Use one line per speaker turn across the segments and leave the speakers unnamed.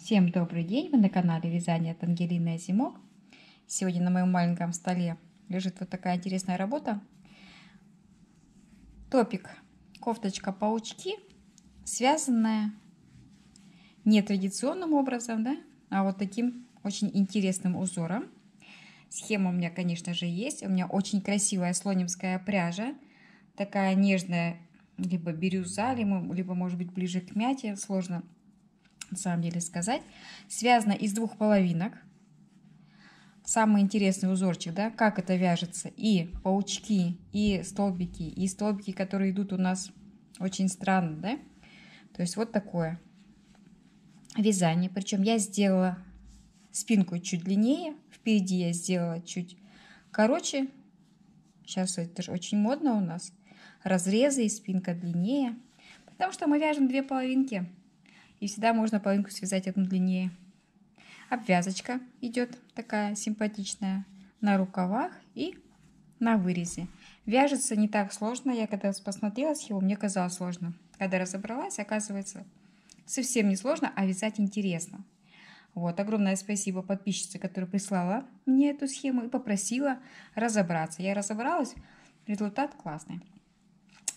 Всем добрый день! Вы на канале Вязание от Ангелины Азимок. Сегодня на моем маленьком столе лежит вот такая интересная работа. Топик, кофточка-паучки, связанная не традиционным образом, а вот таким очень интересным узором. Схема у меня, конечно же, есть. У меня очень красивая слонимская пряжа, такая нежная, либо бирюза, либо может быть ближе к мяте, сложно на самом деле сказать. Связана из двух половинок. Самый интересный узорчик, как это вяжется. И паучки, и столбики, которые идут у нас очень странно, То есть вот такое вязание. Причем я сделала спинку чуть длиннее, впереди я сделала чуть короче. Сейчас это же очень модно у нас. Разрезы и спинка длиннее. Потому что мы вяжем две половинки. И всегда можно половинку связать одну длиннее. Обвязочка идет такая симпатичная на рукавах и на вырезе. Вяжется не так сложно. Я когда посмотрела схему, мне казалось сложно. Когда разобралась, оказывается, совсем не сложно, а вязать интересно. Вот, огромное спасибо подписчице, которая прислала мне эту схему и попросила разобраться. Я разобралась, результат классный.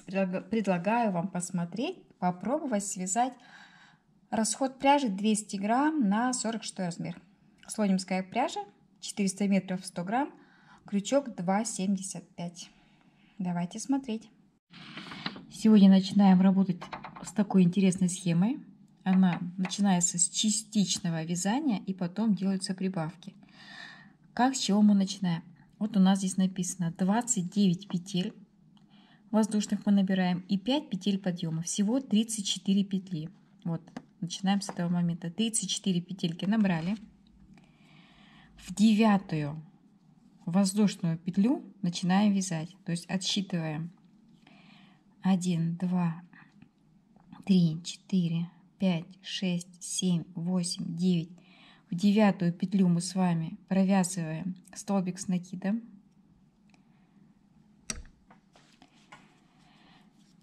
Предлагаю вам посмотреть, попробовать связать. Расход пряжи 200 грамм на 46 размер. Слонимская пряжа, 400 метров, 100 грамм, крючок 2,75. Давайте смотреть. Сегодня начинаем работать с такой интересной схемой. Она начинается с частичного вязания и потом делаются прибавки. Как, с чего мы начинаем? Вот у нас здесь написано 29 петель воздушных мы набираем и 5 петель подъема. Всего 34 петли. Вот. Начинаем с этого момента. 34 петельки набрали. В 9-ю воздушную петлю начинаем вязать. То есть отсчитываем 1, 2, 3, 4, 5, 6, 7, 8, 9. В 9-ю петлю мы с вами провязываем столбик с накидом.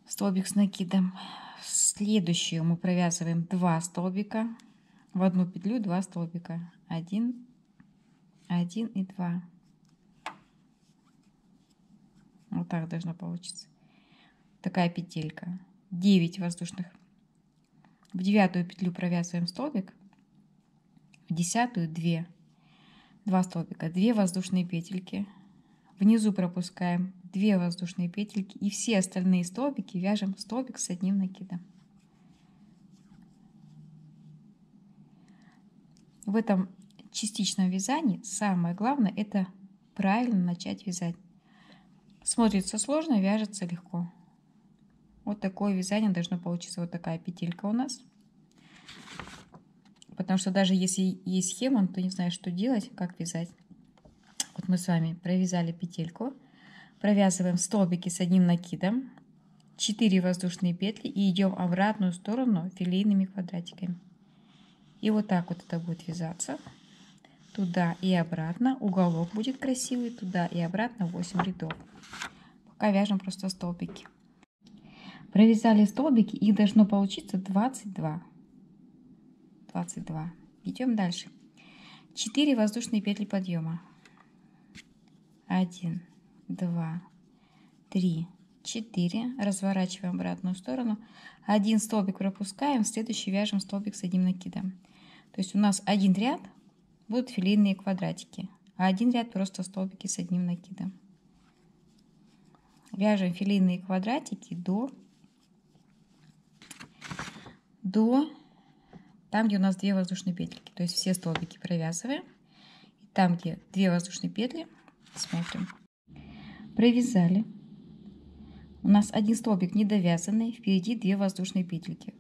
Столбик с накидом. Следующую мы провязываем 2 столбика в одну петлю, 2 столбика, 1 и 2. Вот так должно получиться. Такая петелька. 9 воздушных. В 9-ю петлю провязываем столбик, в 10-ю 2 столбика, 2 воздушные петельки. Внизу пропускаем 2 воздушные петельки и все остальные столбики вяжем столбик с одним накидом. В этом частичном вязании самое главное — это правильно начать вязать. Смотрится сложно, вяжется легко. Вот такое вязание должно получиться. Вот такая петелька у нас. Потому что даже если есть схема, то не знаешь, что делать, как вязать. Вот мы с вами провязали петельку, провязываем столбики с одним накидом, 4 воздушные петли и идем в обратную сторону филейными квадратиками. И вот так вот это будет вязаться. Туда и обратно. Уголок будет красивый. Туда и обратно 8 рядов. Пока вяжем просто столбики. Провязали столбики. Их должно получиться 22. 22. Идем дальше. 4 воздушные петли подъема. 1, 2, 3, 4. Разворачиваем в обратную сторону. Один столбик пропускаем. В следующий вяжем столбик с одним накидом. То есть у нас один ряд будут филейные квадратики, а один ряд просто столбики с одним накидом. Вяжем филейные квадратики до там, где у нас 2 воздушные петельки. То есть все столбики провязываем. И там, где 2 воздушные петли, смотрим. Провязали. У нас один столбик недовязанный, впереди 2 воздушные петельки.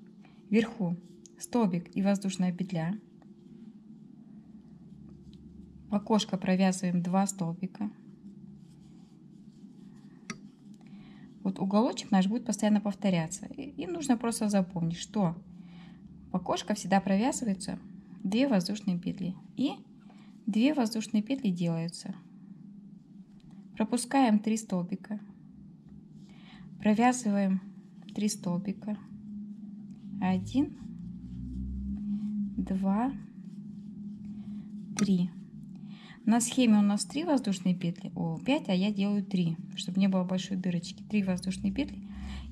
Вверху столбик и воздушная петля. В окошко провязываем 2 столбика. Вот уголочек наш будет постоянно повторяться. И нужно просто запомнить, что в окошко всегда провязываются 2 воздушные петли. И 2 воздушные петли делаются. Пропускаем 3 столбика. Провязываем 3 столбика. 1, 2, 3. На схеме у нас 3 воздушные петли, 5, а я делаю 3, чтобы не было большой дырочки. 3 воздушные петли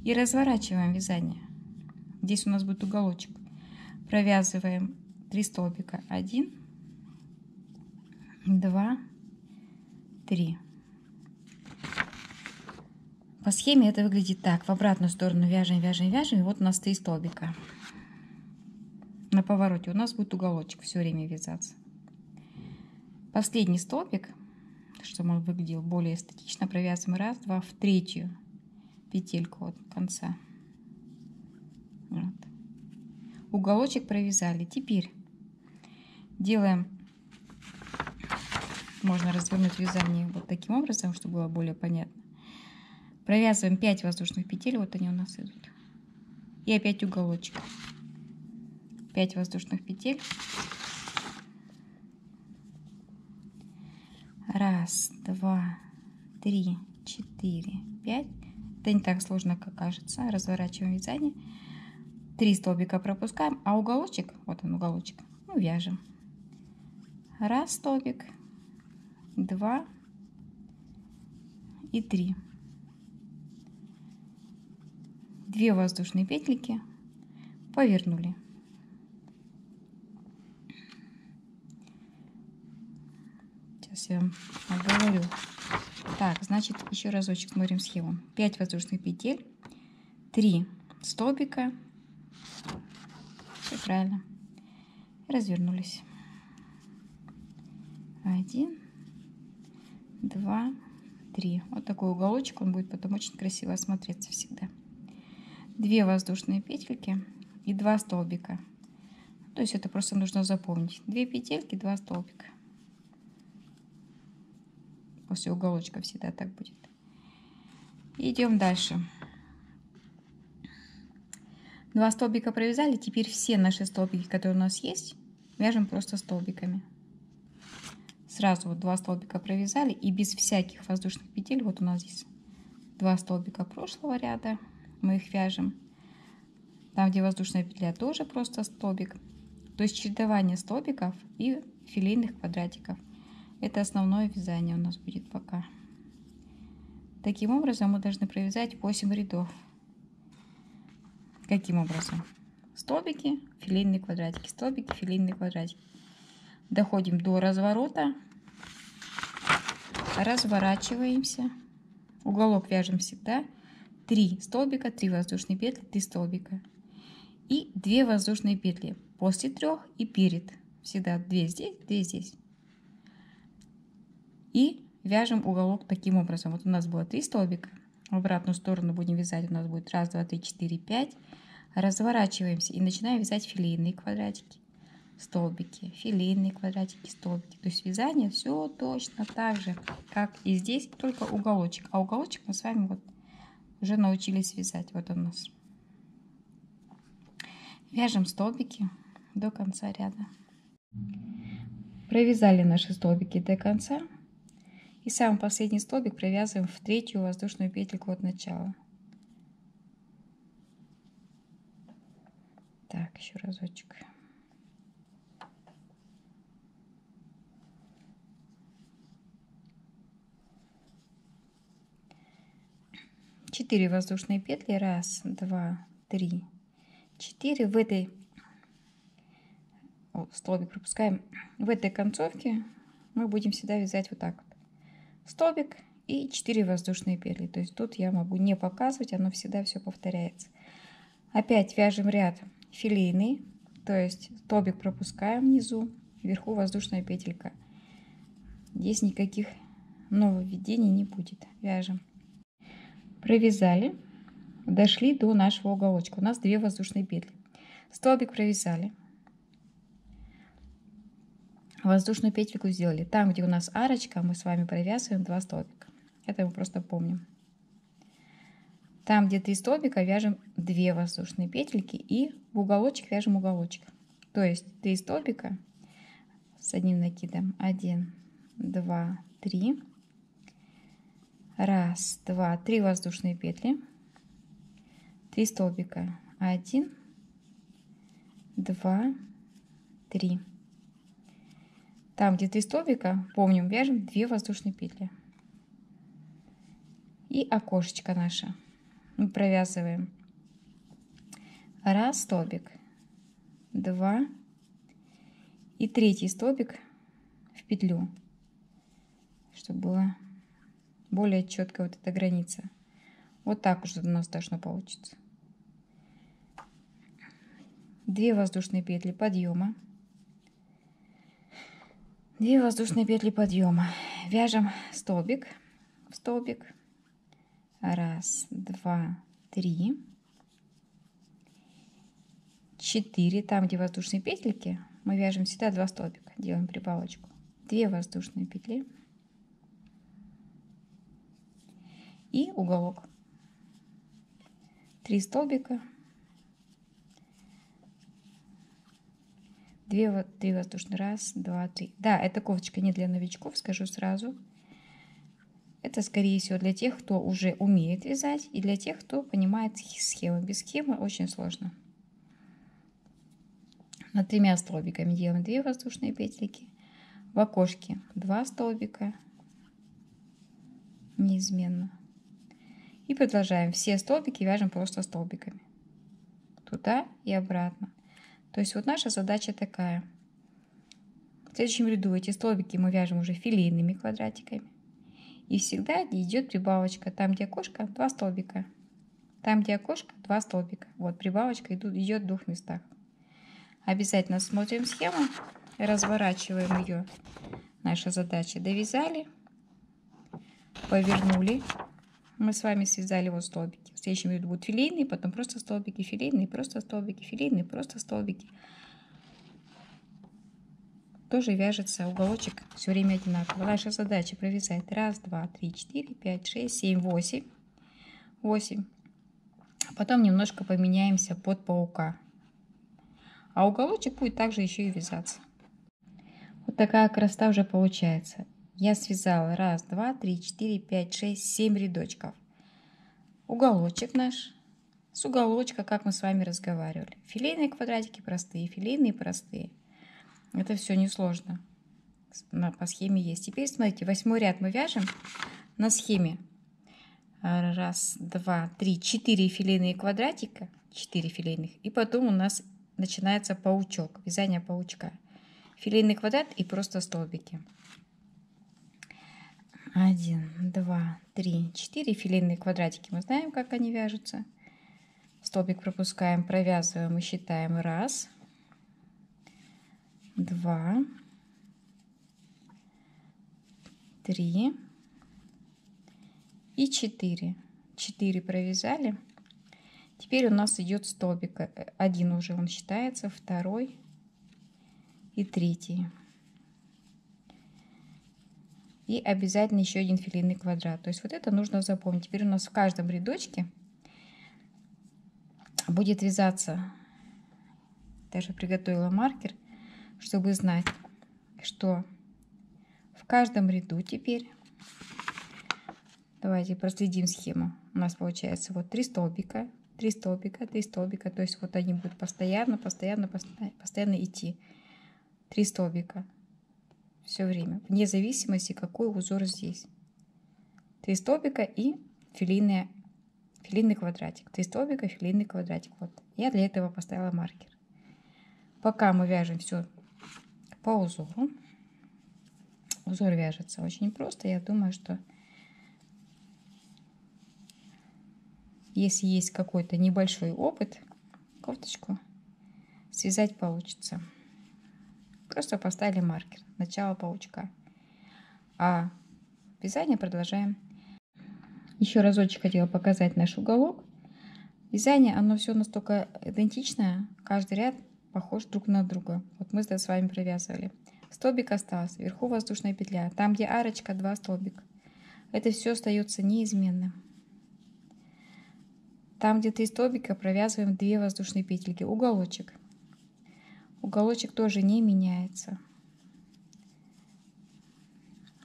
и разворачиваем вязание. Здесь у нас будет уголочек. Провязываем 3 столбика. 1, 2, 3. По схеме это выглядит так. В обратную сторону вяжем, вяжем, вяжем. И вот у нас 3 столбика. На повороте у нас будет уголочек все время вязаться. Последний столбик, чтобы он выглядел более эстетично, провязываем 1, 2 в 3 петельку от конца. Вот. Уголочек провязали. Теперь делаем, можно развернуть вязание вот таким образом, чтобы было более понятно. Провязываем 5 воздушных петель, вот они у нас идут. И опять уголочек. 5 воздушных петель. 1, 2, 3, 4, 5. Это не так сложно, как кажется. Разворачиваем вязание. 3 столбика пропускаем, а уголочек, вот он уголочек, ну, вяжем. 1 столбик, 2 и 3. 2 воздушные петельки, повернули. Сейчас я вам оговорю. Так, значит, еще разочек смотрим схему. 5 воздушных петель, 3 столбика. Все правильно. Развернулись. 1, 2, 3. Вот такой уголочек, он будет потом очень красиво смотреться всегда. 2 воздушные петельки и 2 столбика. То есть это просто нужно запомнить. 2 петельки, 2 столбика. После уголочка всегда так будет. Идем дальше. 2 столбика провязали. Теперь все наши столбики, которые у нас есть, вяжем просто столбиками. Сразу вот 2 столбика провязали и без всяких воздушных петель. Вот у нас здесь 2 столбика прошлого ряда. Мы их вяжем. Там, где воздушная петля, тоже просто столбик. То есть чередование столбиков и филейных квадратиков. Это основное вязание у нас будет пока. Таким образом мы должны провязать 8 рядов. Каким образом? Столбики, филейные квадратики, столбики, филейные квадратики. Доходим до разворота. Разворачиваемся. Уголок вяжем всегда. 3 столбика, 3 воздушные петли, 3 столбика. И 2 воздушные петли после 3 и перед. Всегда 2 здесь, 2 здесь. И вяжем уголок таким образом. Вот у нас было 3 столбика. В обратную сторону будем вязать. У нас будет 1, 2, 3, 4, 5. Разворачиваемся и начинаем вязать филейные квадратики. Столбики, филейные квадратики, столбики. То есть вязание все точно так же, как и здесь, только уголочек. А уголочек мы с вами вот уже научились вязать. Вот он у нас. Вяжем столбики до конца ряда. Провязали наши столбики до конца. И самый последний столбик провязываем в 3-ю воздушную петельку от начала. Так, еще разочек. Четыре воздушные петли. 1, 2, 3, 4. В этой столбик пропускаем. В этой концовке мы будем всегда вязать вот так вот. Столбик и 4 воздушные петли. То есть тут я могу не показывать, оно всегда все повторяется. Опять вяжем ряд филейный, то есть столбик пропускаем внизу, вверху воздушная петелька. Здесь никаких нововведений не будет. Вяжем. Провязали, дошли до нашего уголочка. У нас 2 воздушные петли. Столбик провязали. Воздушную петельку сделали. Там, где у нас арочка, мы с вами провязываем 2 столбика. Это мы просто помним. Там, где 3 столбика, вяжем 2 воздушные петельки и в уголочек вяжем уголочек. То есть 3 столбика с одним накидом. 1, 2, 3. 1, 2, 3 воздушные петли. 3 столбика. 1, 2, 3. Там, где 3 столбика, помним, вяжем 2 воздушные петли. И окошечко наше мы провязываем. 1 столбик, 2 и 3 столбик в петлю, чтобы была более четкая вот эта граница. Вот так уже у нас должно получиться. 2 воздушные петли подъема, 2 воздушные петли подъема, вяжем столбик в столбик, 1, 2, 3, 4, там где воздушные петельки, мы вяжем всегда 2 столбика, делаем прибавочку, 2 воздушные петли и уголок, 3 столбика, 3 воздушные, 1, 2, 3. Да, эта кофточка не для новичков, скажу сразу. Это, скорее всего, для тех, кто уже умеет вязать, и для тех, кто понимает схему. Без схемы очень сложно. Над 3 столбиками делаем 2 воздушные петельки. В окошке 2 столбика. Неизменно. И продолжаем. Все столбики вяжем просто столбиками. Туда и обратно. То есть вот наша задача такая. В следующем ряду эти столбики мы вяжем уже филейными квадратиками. И всегда идет прибавочка. Там, где окошко, 2 столбика. Там, где окошко, 2 столбика. Вот прибавочка идет в 2 местах. Обязательно смотрим схему, разворачиваем ее. Наша задача: довязали, повернули. Мы с вами связали вот столбики. В следующем ряду будут филейные, потом просто столбики, филейные, просто столбики, филейные, просто столбики. Тоже вяжется уголочек все время одинаково. Наша задача провязать 1, 2, 3, 4, 5, 6, 7, 8. 8. Потом немножко поменяемся под паука. А уголочек будет также еще и вязаться. Вот такая красота уже получается. Я связала 1, 2, 3, 4, 5, 6, 7 рядочков. Уголочек наш. С уголочка, как мы с вами разговаривали. Филейные квадратики простые, филейные простые. Это все несложно. По схеме есть. Теперь смотрите, 8 ряд мы вяжем на схеме. 1, 2, 3, 4 филейные квадратика. 4 филейных. И потом у нас начинается паучок, вязание паучка. Филейный квадрат и просто столбики. 1, 2, 3, 4 филейные квадратики. Мы знаем, как они вяжутся. Столбик пропускаем, провязываем и считаем. 1, 2, 3 и 4. 4 провязали. Теперь у нас идет столбик. 1 уже он считается, 2 и 3. И обязательно еще один филейный квадрат. То есть вот это нужно запомнить. Теперь у нас в каждом рядочке будет вязаться. Даже приготовила маркер, чтобы знать, что в каждом ряду теперь, давайте проследим схему. У нас получается вот 3 столбика, 3 столбика, 3 столбика. То есть вот они будут постоянно идти. 3 столбика. Все время. Вне зависимости, какой узор здесь. 3 столбика и филейный квадратик. 3 столбика, филейный квадратик. Вот. Я для этого поставила маркер. Пока мы вяжем все по узору. Узор вяжется очень просто. Я думаю, что если есть какой-то небольшой опыт, кофточку связать получится. Просто поставили маркер. Начало паучка. А вязание продолжаем. Еще разочек хотела показать наш уголок. Вязание, оно все настолько идентичное. Каждый ряд похож друг на друга. Вот мы с вами провязывали. Столбик остался. Вверху воздушная петля. Там, где арочка, 2 столбика. Это все остается неизменным. Там, где 3 столбика, провязываем 2 воздушные петельки. Уголочек. Уголочек тоже не меняется.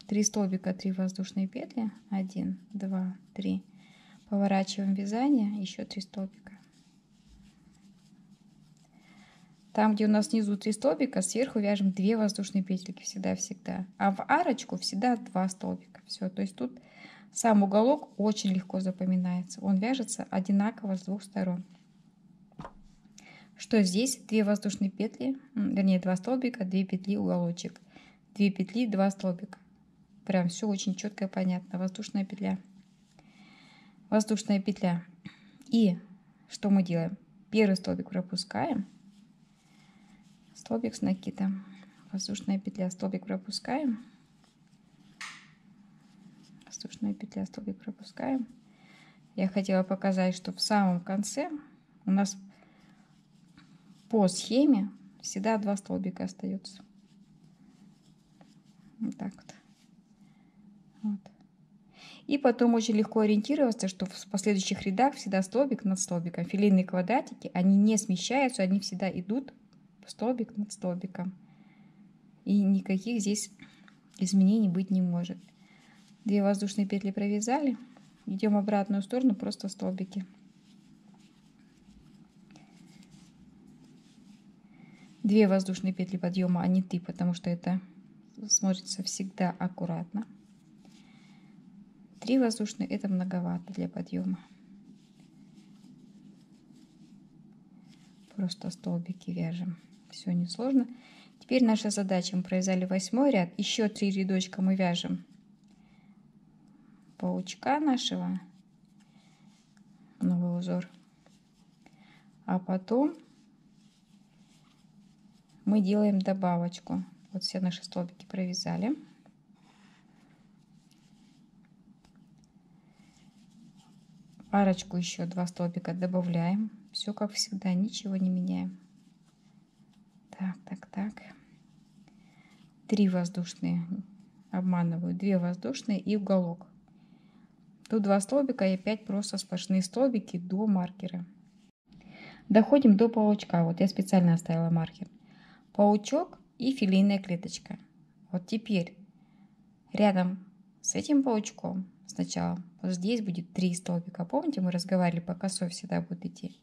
3 столбика, 3 воздушные петли. 1, 2, 3. Поворачиваем вязание. Еще 3 столбика. Там, где у нас внизу 3 столбика, сверху вяжем 2 воздушные петельки всегда-всегда. А в арочку всегда 2 столбика. Все, то есть тут сам уголок очень легко запоминается. Он вяжется одинаково с двух сторон. Что здесь? 2 воздушные петли, вернее 2 столбика, 2 петли, уголочек. 2 петли, 2 столбика. Прям все очень четко и понятно. Воздушная петля. Воздушная петля. И что мы делаем? Первый столбик пропускаем. Столбик с накидом. Воздушная петля, столбик пропускаем. Воздушная петля, столбик пропускаем. Я хотела показать, что в самом конце у нас по схеме всегда 2 столбика остается. Вот так вот. Вот. И потом очень легко ориентироваться, что в последующих рядах всегда столбик над столбиком. Филейные квадратики, они не смещаются, они всегда идут столбик над столбиком. И никаких здесь изменений быть не может. 2 воздушные петли провязали. Идем в обратную сторону, просто столбики. 2 воздушные петли подъема, а не 3, потому что это смотрится всегда аккуратно. 3 воздушные — это многовато для подъема. Просто столбики вяжем. Все несложно. Теперь наша задача: мы провязали 8 ряд, еще 3 рядочка мы вяжем паучка нашего, новый узор, а потом мы делаем добавочку. Вот все наши столбики провязали. Арочку еще 2 столбика добавляем. Все как всегда, ничего не меняем. Так. 3 воздушные, обманываю, 2 воздушные и уголок. Тут 2 столбика и опять просто сплошные столбики до маркера. Доходим до паучка. Вот я специально оставила маркер. Паучок и филейная клеточка. Вот теперь рядом с этим паучком сначала вот здесь будет 3 столбика. Помните, мы разговаривали, по косой всегда будет идти.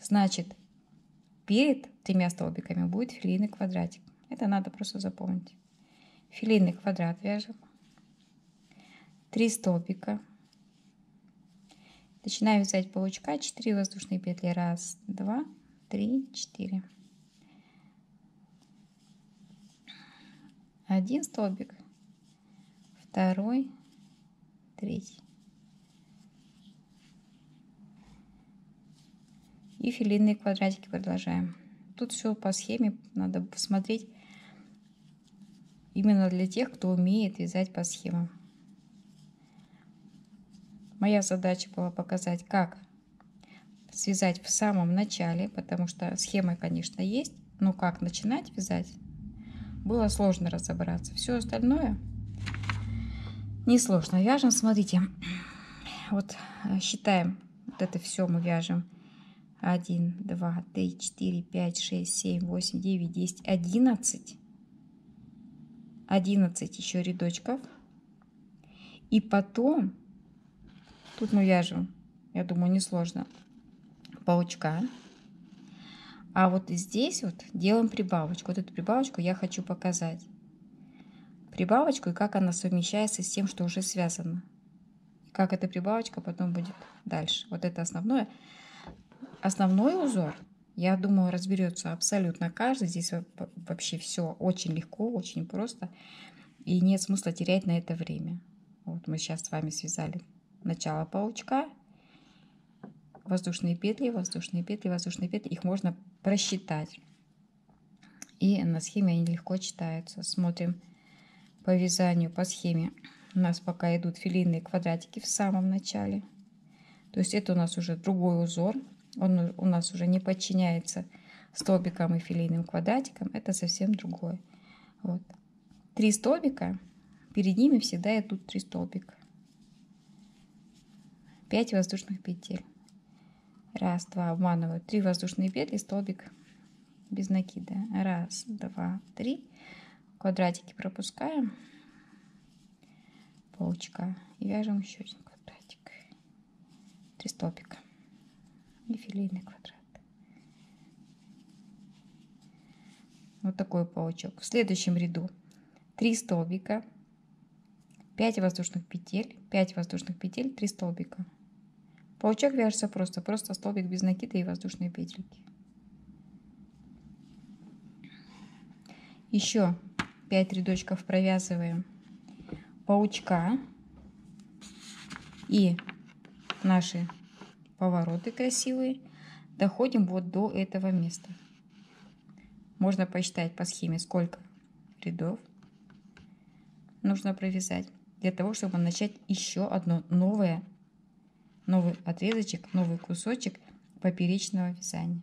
Значит, перед 3 столбиками будет филейный квадратик. Это надо просто запомнить. Филейный квадрат вяжем. 3 столбика. Начинаем вязать паучка. 4 воздушные петли. 1, 2, 3, 4. 1 столбик. 2, 3. И филейные квадратики продолжаем. Тут все по схеме. Надо посмотреть именно для тех, кто умеет вязать по схемам. Моя задача была показать, как связать в самом начале, потому что схема, конечно, есть, но как начинать вязать, было сложно разобраться. Все остальное несложно. Вяжем, смотрите, вот считаем, вот это все мы вяжем. 1, 2, 3, 4, 5, 6, 7, 8, 9, 10, 11. 11 еще рядочков. И потом, тут мы вяжем, я думаю, несложно, паучка. А вот здесь вот делаем прибавочку. Вот эту прибавочку я хочу показать. Прибавочку и как она совмещается с тем, что уже связано. Как эта прибавочка потом будет дальше. Вот это основное. Основной узор, я думаю, разберется абсолютно каждый. Здесь вообще все очень легко, очень просто. И нет смысла терять на это время. Вот мы сейчас с вами связали начало паучка. Воздушные петли, воздушные петли, воздушные петли. Их можно просчитать. И на схеме они легко читаются. Смотрим по вязанию, по схеме. У нас пока идут филейные квадратики в самом начале. То есть это у нас уже другой узор. Он у нас уже не подчиняется столбикам и филейным квадратикам. Это совсем другое. Вот. 3 столбика. Перед ними всегда идут 3 столбика. 5 воздушных петель. 1, 2, обманываю. 3 воздушные петли, столбик без накида. 1, 2, 3. Квадратики пропускаем. Паучка. И вяжем еще один квадратик. 3 столбика. И филейный квадрат. Вот такой паучок. В следующем ряду 3 столбика, 5 воздушных петель, 5 воздушных петель, 3 столбика. Паучок вяжется просто столбик без накида и воздушные петельки. Еще 5 рядочков провязываем паучка и наши повороты красивые. Доходим вот до этого места. Можно посчитать по схеме, сколько рядов нужно провязать для того, чтобы начать еще одно новый отрезочек, новый кусочек поперечного вязания.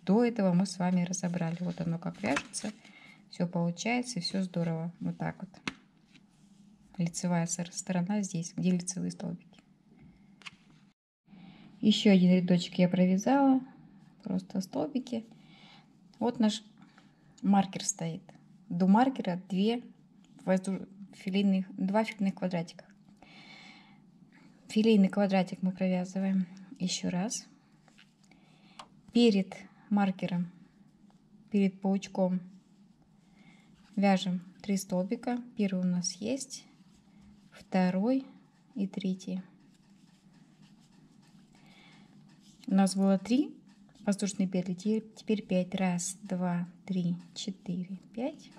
До этого мы с вами разобрали. Вот оно как вяжется. Все получается, и все здорово. Вот так вот. Лицевая сторона здесь, где лицевые столбики. Еще один рядочек я провязала. Просто столбики. Вот наш маркер стоит. До маркера 2 филейных квадратика. Филейный квадратик мы провязываем еще раз. Перед маркером, перед паучком вяжем 3 столбика. Первый у нас есть, второй и третий. У нас было 3 воздушные петли, теперь 5. 1, 2, 3, 4, 5.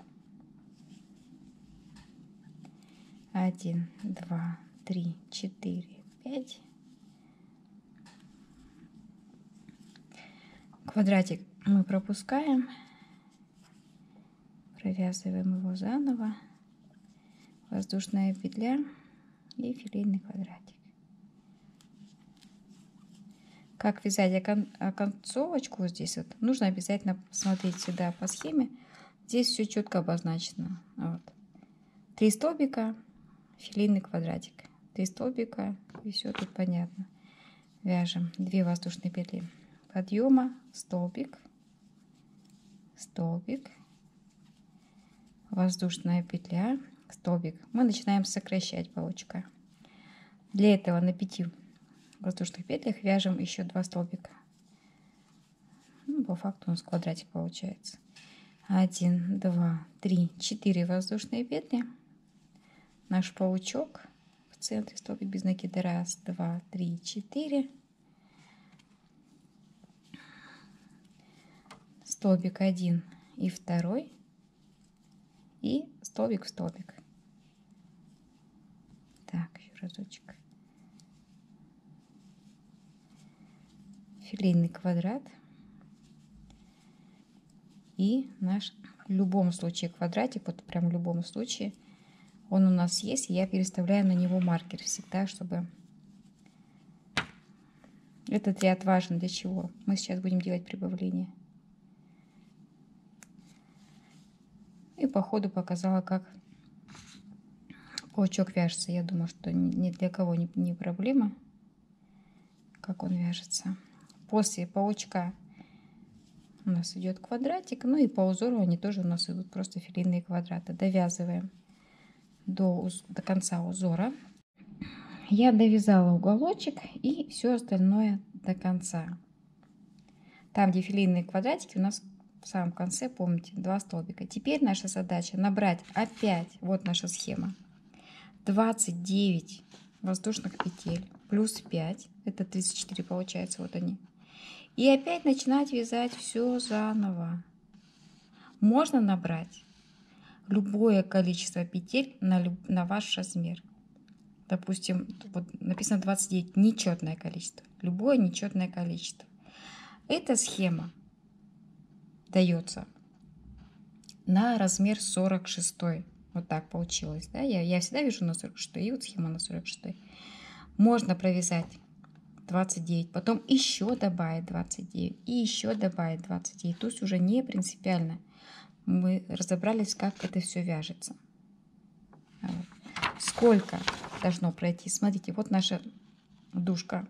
1, 2, 3, 4, 5. Квадратик мы пропускаем, провязываем его заново. Воздушная петля и филейный квадратик. Как вязать оконцовочку вот здесь вот, нужно обязательно смотреть сюда по схеме. Здесь все четко обозначено. Вот. 3 столбика, филейный квадратик. 3 столбика, и все тут понятно. Вяжем 2 воздушные петли подъема, столбик, столбик, воздушная петля, столбик. Мы начинаем сокращать паучка. Для этого на 5 воздушных петлях вяжем еще 2 столбика. Ну, по факту у нас квадратик получается. 1, 2, 3, 4 воздушные петли. Наш паучок в центре, столбик без накида. 1, 2, 3, 4. Столбик 1 и 2. И столбик в столбик. Так, еще разочек. Филейный квадрат. И наш в любом случае квадратик, вот прям в любом случае, он у нас есть. И я переставляю на него маркер всегда, чтобы... Этот ряд важен для чего? Мы сейчас будем делать прибавление. И по ходу показала, как паучок вяжется. Я думаю, что ни для кого не проблема, как он вяжется. После паучка у нас идет квадратик, ну и по узору они тоже у нас идут просто филейные квадраты. Довязываем до конца узора. Я довязала уголочек и все остальное до конца. Там, где филейные квадратики, у нас в самом конце, помните, 2 столбика. Теперь наша задача набрать опять, вот наша схема, 29 воздушных петель плюс 5, это 34 получается, вот они. И опять начинать вязать все заново. Можно набрать любое количество петель на ваш размер. Допустим, вот написано 29, нечетное количество. Любое нечетное количество. Эта схема дается на размер 46. Вот так получилось. Да? Я всегда вяжу на 46, и вот схема на 46. Можно провязать 29, потом еще добавить 29 и еще добавить 29. То есть уже не принципиально. Мы разобрались, как это все вяжется. Вот. Сколько должно пройти? Смотрите, вот наша дужка,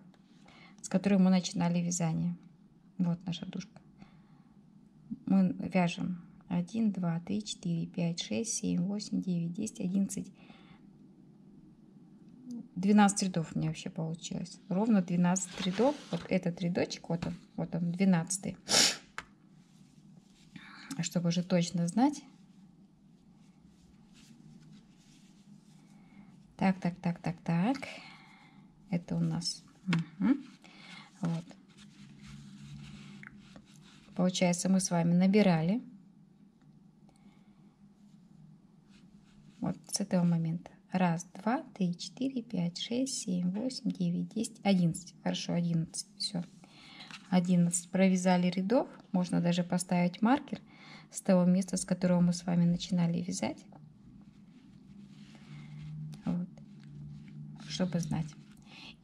с которой мы начинали вязание. Вот наша дужка. Мы вяжем 1, 2, 3, 4, 5, 6, 7, 8, 9, 10, 11, 12 рядов у меня вообще получилось. Ровно 12 рядов. Вот этот рядочек, вот он 12. чтобы уже точно знать. Так. Это у нас. Угу. Вот. Получается, мы с вами набирали. Вот с этого момента. 1, 2, 3, 4, 5, 6, 7, 8, 9, 10, 11. Хорошо, 11. Все. 11 провязали рядов. Можно даже поставить маркер с того места, с которого мы с вами начинали вязать. Вот. Чтобы знать.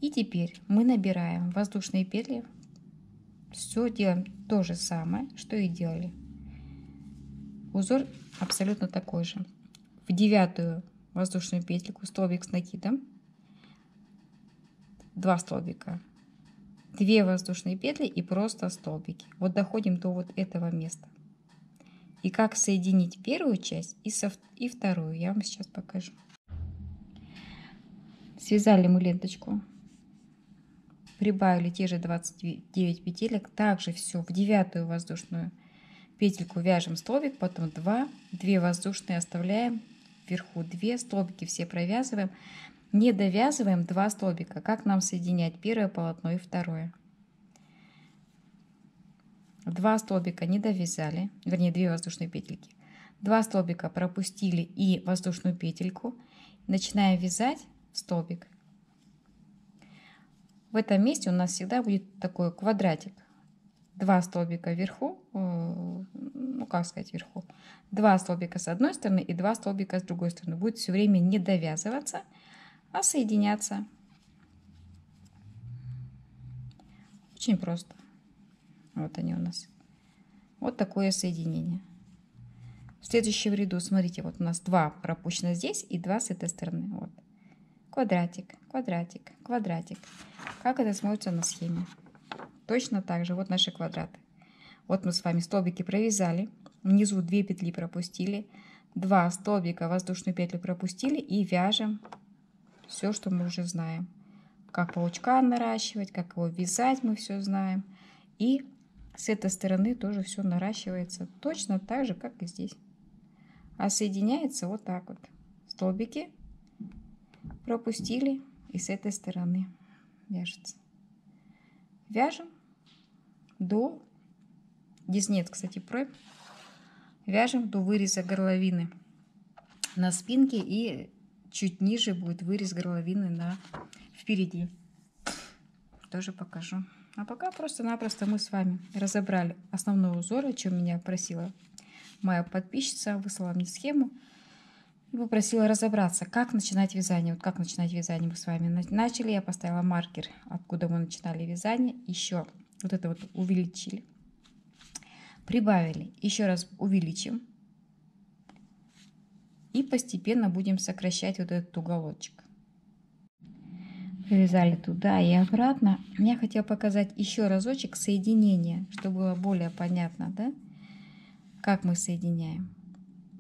И теперь мы набираем воздушные петли. Все делаем то же самое, что и делали. Узор абсолютно такой же. В 9-ю воздушную петельку столбик с накидом, 2 столбика, 2 воздушные петли и просто столбики. Вот доходим до вот этого места. И как соединить первую часть и вторую, я вам сейчас покажу. Связали мы ленточку, прибавили те же 29 петелек, также все в 9-ю воздушную петельку вяжем столбик, потом 2 воздушные оставляем, вверху 2 столбики все провязываем, не довязываем 2 столбика. Как нам соединять первое полотно и второе? 2 столбика не довязали, вернее 2 воздушные петельки, 2 столбика пропустили и воздушную петельку, начинаем вязать столбик. В этом месте у нас всегда будет такой квадратик. 2 столбика вверху, ну как сказать вверху, 2 столбика с одной стороны и 2 столбика с другой стороны. Будет все время не довязываться, а соединяться. Очень просто. Вот они у нас. Вот такое соединение. В следующем ряду, смотрите, вот у нас 2 пропущено здесь и 2 с этой стороны. Вот. Квадратик, квадратик, квадратик. Как это смотрится на схеме? Точно так же. Вот наши квадраты. Вот мы с вами столбики провязали. Внизу 2 петли пропустили. 2 столбика воздушную петлю пропустили и вяжем все, что мы уже знаем. Как паучка наращивать, как его вязать, мы все знаем. И с этой стороны тоже все наращивается точно так же, как и здесь. А соединяется вот так вот. Столбики пропустили и с этой стороны вяжется. Вяжем до, здесь нет, кстати, пройм, вяжем до выреза горловины на спинке и чуть ниже будет вырез горловины впереди. Тоже покажу. А пока просто-напросто мы с вами разобрали основной узор, о чем меня просила моя подписчица, выслала мне схему и попросила разобраться, как начинать вязание. Вот как начинать вязание мы с вами начали. Я поставила маркер, откуда мы начинали вязание. Еще вот это вот увеличили. Прибавили. Еще раз увеличим. И постепенно будем сокращать вот этот уголочек. Провязали туда и обратно. Я хотела показать еще разочек соединение, чтобы было более понятно, да? Как мы соединяем.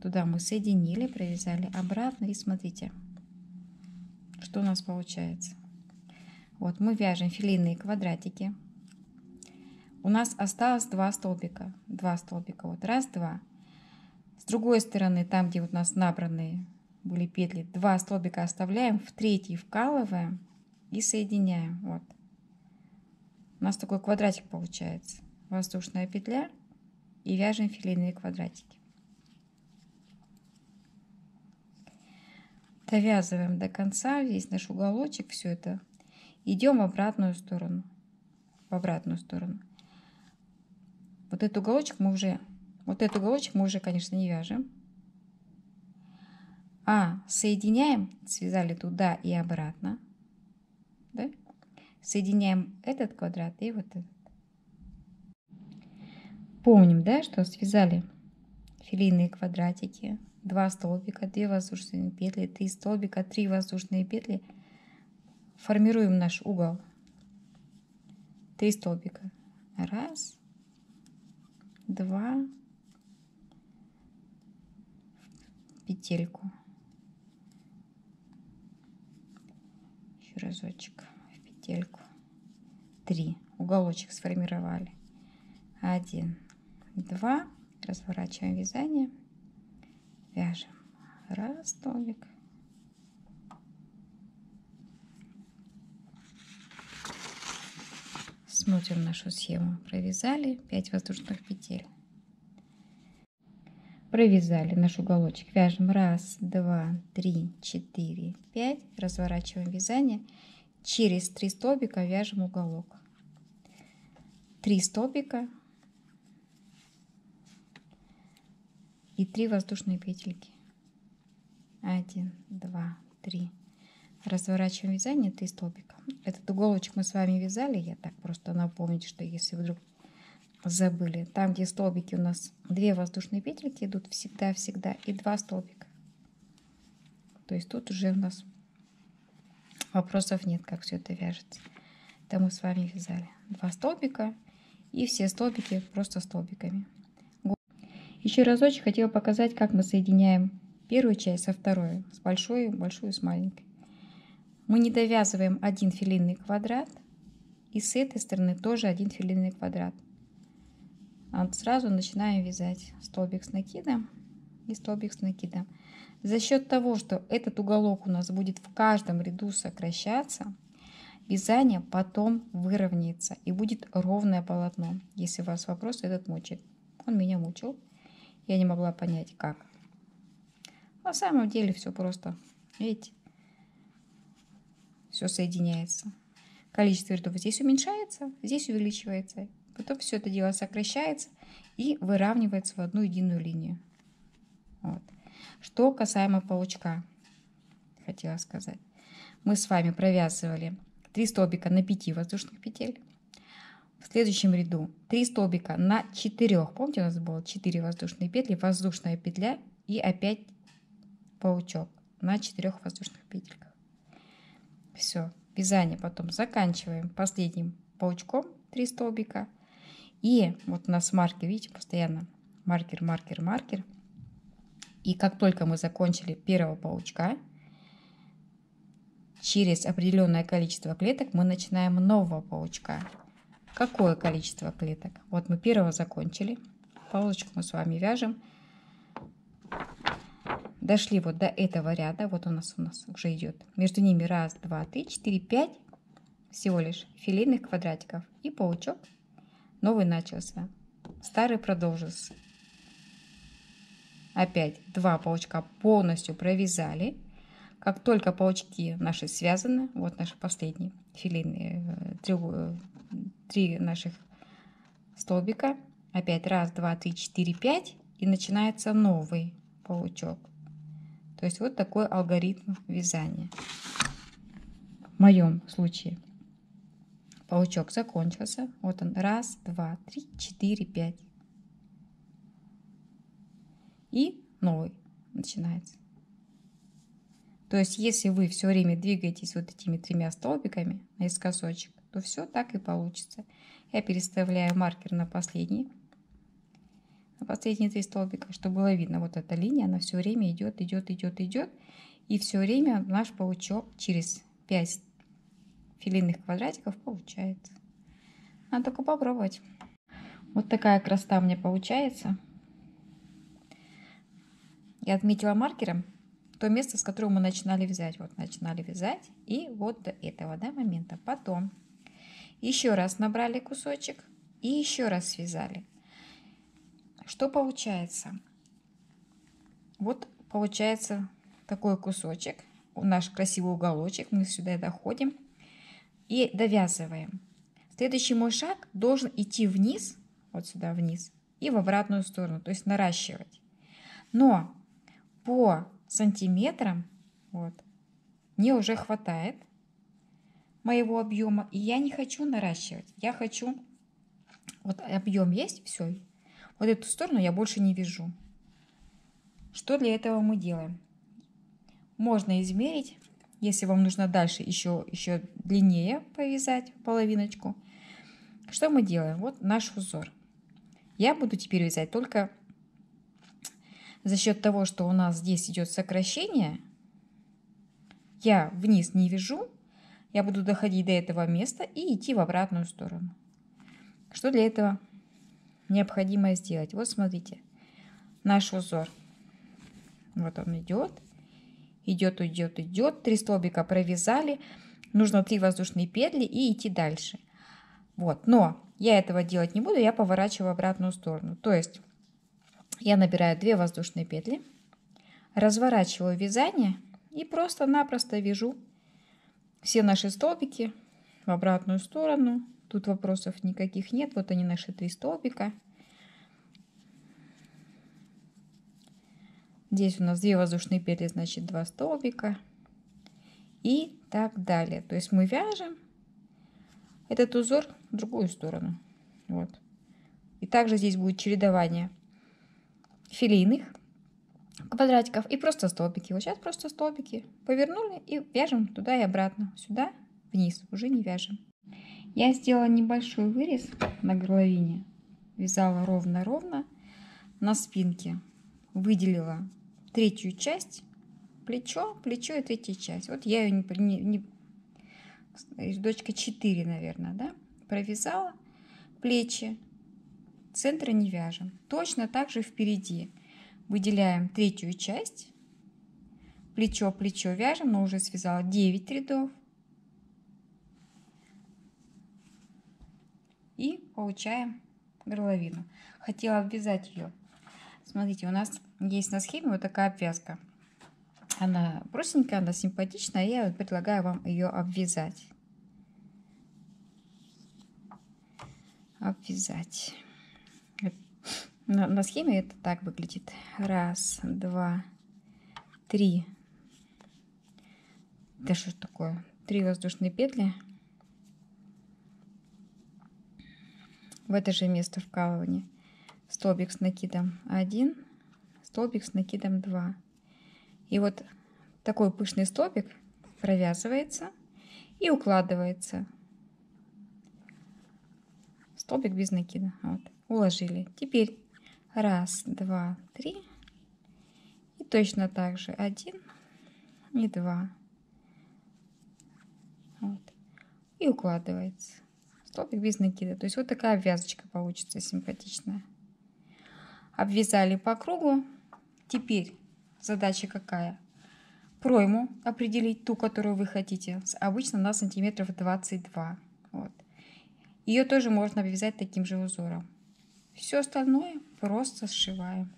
Туда мы соединили, провязали обратно. И смотрите, что у нас получается. Вот мы вяжем филейные квадратики. У нас осталось 2 столбика. 2 столбика. Вот раз, два. С другой стороны, там, где вот у нас набранные были петли, 2 столбика оставляем, в третий вкалываем и соединяем. Вот. У нас такой квадратик получается. Воздушная петля и вяжем филейные квадратики. Довязываем до конца весь наш уголочек, все это. Идем в обратную сторону. В обратную сторону. Вот этот уголочек мы уже, конечно, не вяжем. А соединяем, связали туда и обратно. Да? Соединяем этот квадрат и вот этот. Помним, да, что связали филейные квадратики. 2 столбика, 2 воздушные петли, 3 столбика, 3 воздушные петли. Формируем наш угол. 3 столбика. 1, 2, петельку. Еще разочек в петельку. 3. Уголочек сформировали. 1, 2. разворачиваем вязание, вяжем 1 столбик, смотрим нашу схему, провязали 5 воздушных петель, провязали наш уголочек, вяжем 1, 2, 3, 4, 5, разворачиваем вязание, через 3 столбика вяжем уголок, 3 столбика и 3 воздушные петельки, 1, 2, 3, разворачиваем вязание, 3 столбика. Этот уголочек мы с вами вязали, я так просто напомнить, что если вдруг забыли, там где столбики у нас 2 воздушные петельки идут всегда и 2 столбика, то есть тут уже у нас вопросов нет, как все это вяжется. Это мы с вами вязали 2 столбика и все столбики просто столбиками. Еще разочек хотела показать, как мы соединяем первую часть со второй, с большой с маленькой. Мы не довязываем один филейный квадрат, и с этой стороны тоже один филейный квадрат. А сразу начинаем вязать столбик с накидом и столбик с накидом. За счет того, что этот уголок у нас будет в каждом ряду сокращаться, вязание потом выровняется и будет ровное полотно. Если вас вопрос этот мучает, он меня мучил, я не могла понять, как. На самом деле все просто, видите, все соединяется. Количество рядов здесь уменьшается, здесь увеличивается. Потом все это дело сокращается и выравнивается в одну единую линию. Вот. Что касаемо паучка, хотела сказать. Мы с вами провязывали 3 столбика на 5 воздушных петель. В следующем ряду 3 столбика на 4. Помните, у нас было 4 воздушные петли, воздушная петля и опять паучок на 4 воздушных петельках. Все, вязание потом заканчиваем последним паучком 3 столбика. И вот у нас маркер, видите, постоянно маркер. И как только мы закончили первого паучка, через определенное количество клеток мы начинаем нового паучка. Какое количество клеток? Вот мы первого закончили, паучок мы с вами вяжем, дошли вот до этого ряда, вот у нас уже идет между ними 1, 2, 3, 4, 5 всего лишь филейных квадратиков и паучок новый начался, старый продолжился. Опять 2 паучка полностью провязали. Как только паучки наши связаны, вот наши последние филейные 3 наших столбика, опять 1, 2, 3, 4, 5 и начинается новый паучок. То есть вот такой алгоритм вязания. В моем случае паучок закончился, вот он 1, 2, 3, 4, 5 и новый начинается. То есть, если вы все время двигаетесь вот этими 3 столбиками наискосочек, то все так и получится. Я переставляю маркер на последние 3 столбика, чтобы было видно, вот эта линия, она все время идет. И все время наш паучок через 5 филейных квадратиков получается. Надо только попробовать. Вот такая красота у меня получается. Я отметила маркером то место, с которого мы начинали вязать. Вот начинали вязать и вот до этого момента. Потом еще раз набрали кусочек и еще раз связали. Что получается? Вот получается такой кусочек, наш красивый уголочек. Мы сюда доходим и довязываем. Следующий мой шаг должен идти вниз, вот сюда вниз, и в обратную сторону, то есть наращивать. Но по сантиметрам вот, мне уже хватает моего объема, и я не хочу наращивать. Я хочу, вот объем есть, все. Вот эту сторону я больше не вяжу. Что для этого мы делаем? Можно измерить, если вам нужно дальше еще длиннее повязать половиночку. Что мы делаем? Вот наш узор. Я буду теперь вязать только за счет того, что у нас здесь идет сокращение. Я вниз не вяжу, я буду доходить до этого места и идти в обратную сторону. Что для этого необходимо сделать? Вот смотрите, наш узор. Вот он идет, идет, идет, идет. 3 столбика провязали. Нужно 3 воздушные петли и идти дальше. Вот, но я этого делать не буду, я поворачиваю в обратную сторону. То есть я набираю 2 воздушные петли, разворачиваю вязание и просто-напросто вяжу все наши столбики в обратную сторону. Тут вопросов никаких нет. Вот они, наши 3 столбика. Здесь у нас 2 воздушные петли, значит 2 столбика. И так далее. То есть мы вяжем этот узор в другую сторону. Вот. И также здесь будет чередование филейных квадратиков и просто столбики. Вот сейчас просто столбики повернули и вяжем туда и обратно. Сюда, вниз, уже не вяжем. Я сделала небольшой вырез на горловине. Вязала ровно-ровно на спинке. Выделила 3-ю часть, плечо, плечо и 3-я часть. Вот я ее рядочка 4, наверное, да, провязала плечи, центра не вяжем. Точно так же впереди выделяем 3-ю часть, плечо, плечо вяжем, но уже связала 9 рядов. И получаем горловину. Хотела обвязать ее. Смотрите, у нас есть на схеме вот такая обвязка. Она простенькая, она симпатичная. Я предлагаю вам ее обвязать. Обвязать. На схеме это так выглядит. 1, 2, 3. Да что ж такое? 3 воздушные петли. В это же место вкалывания столбик с накидом 1, столбик с накидом 2. И вот такой пышный столбик провязывается и укладывается. Столбик без накида. Вот, уложили. Теперь 1, 2, 3. И точно так же 1 и 2. Вот. И укладывается. Столбик без накида. То есть вот такая обвязочка получится симпатичная. Обвязали по кругу. Теперь задача какая? Пройму определить, ту, которую вы хотите. Обычно на сантиметров 22. Вот. Ее тоже можно обвязать таким же узором. Все остальное просто сшиваем.